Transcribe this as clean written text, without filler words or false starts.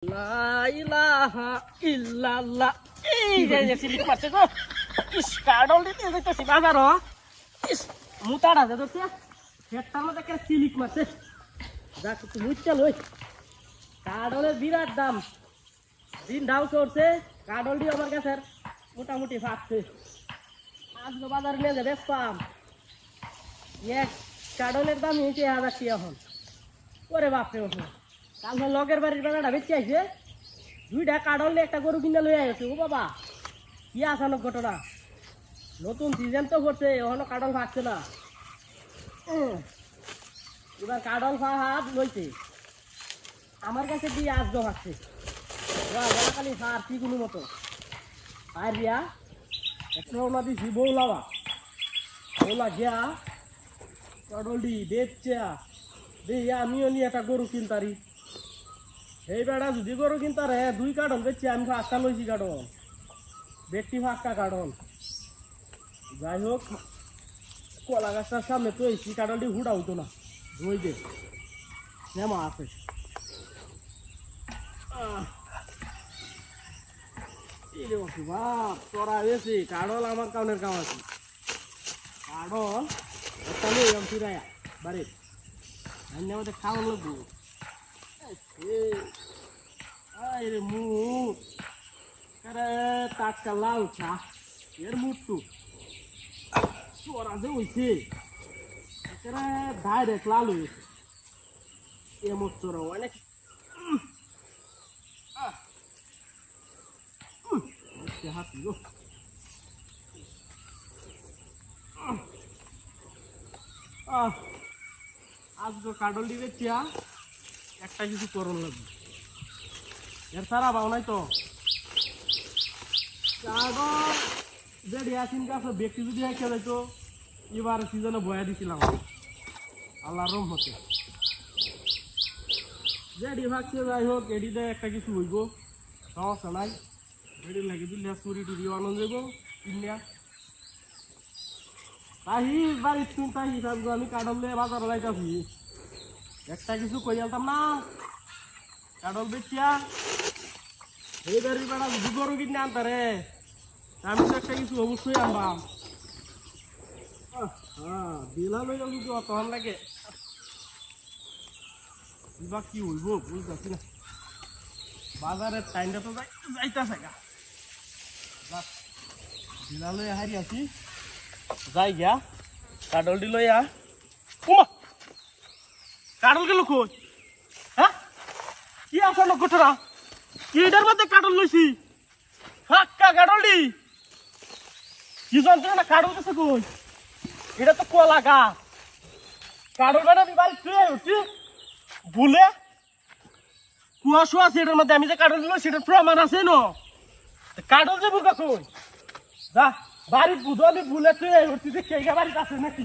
লা ইলাহা ইল্লাল্লাহ। এই যে সিলিক মারছে গো। ইস কাডল দিতে যাইতেছি বাজার। ইস মুতাড়া যে ধরছে হেডটার মধ্যে একটা সিলিক মারছে। যাক একটু মুচ্চা লই। কাডলের বিরাট দাম। দিন ডাউ চড়ছে, কাডলটি আমার কাছে মোটামুটি ফাটছে। আজকে বাজার নিয়ে যে বেচতাম এক কাডলের দাম হয়েছে 1000 টাকা এখন। ওরে বাপরে ওঠো, কালকে লগের বাড়ির বেলাটা বেঁচে আইছে, দুইটা কাডল একটা গরু কিনে লই আসছে। ও বাবা কি আসানক ঘটনা, নতুন সিজন তো করছে, এখনো কাডল ফাটছে না। এবার কাডল হাত লইছে আমার কাছে দিয়ে আজ ফাটছে। খালি সার কি কোনো মতো আর রিয়া একটা ওনা দিছি বৌলাবা বৌলা গিয়া কাডলটি বেচছে দিয়ে আমিও নিয়ে একটা গরু কিনতারি। এই বেড়া যদি গরু কিনতারে 2 কার্টন বেচছি, আমি 5টা লইছি কার্টন, ব্যক্তি 5টা কার্টন। যাই হোক কলা গাছটার সামনে তো এই কার্টনটি হুডা হইতো না, ধুই দে নেমা আছে। বাপ তোরা বেশি কাডল আমার কাউনের কাম আছে। কাডল একটা লই আমি ফিরাইয়া বাড়ি আইনে আমাদের খাওয়ান লাগবো। রে মুখ টাটকা লাল চা এর মুটু চড়া যে হইছে ডাইরেক্ট লাল হয়েছে এ মুখ চড়া অনেক হাতি গো। আজকে কাডল দিবে চিয়া একটা কিছু করণ লাগবে, এর সারা বাও নাই তো। কাডল যে আসিন গাছে ব্যক্তি যদি একে যাইতো এবার সিজনে বয়া দিছিলাম আল্লাহর রহমতে। যেডি ভাগছে যাই হোক এডিতে একটা কিছু হইব, সমস্যা নাই। এডি লাগে দিলে চুরি টুরি আনন্দ যাইব কিনিয়া তাই বাড়ির তুমি তাই হিসাব আমি কাডল দিয়ে বাজারে যাইতাছি। একটা কিছু কই আলতাম না, কাডল বেচিয়া এই বাড়ির বেড়া যদি গরু কিনে আনতারে আমি তো একটা কিছু অবশ্যই আনবাম। দিলা লই যাও কিন্তু অতক্ষণ লাগে বা কি হইব বুঝতেছি না। বাজারের টাইমটা তো যাইতাছে গা, দিলা লই হারি আছি যাই গিয়া কাডলটি লইয়া। কাডল গেল কই? হ্যাঁ কি আসানো ঘটনা, কি এটার মধ্যে কাডল লইছি? ফাঁকা কাডলটি কি যন্ত্রণা, কাডল গেছে কই? এটা তো কলা গা, কাডল বেড়া আমি বাড়ি ফিরে উঠছি ভুলে কুয়াশো আছে এটার মধ্যে, আমি যে কাডল দিল সেটার প্রমাণ আছে ন। কাডল যাবো কই? যা বাড়ি বুধ আমি ভুলে তুই উঠছি, দেখে বাড়িতে আছে নাকি?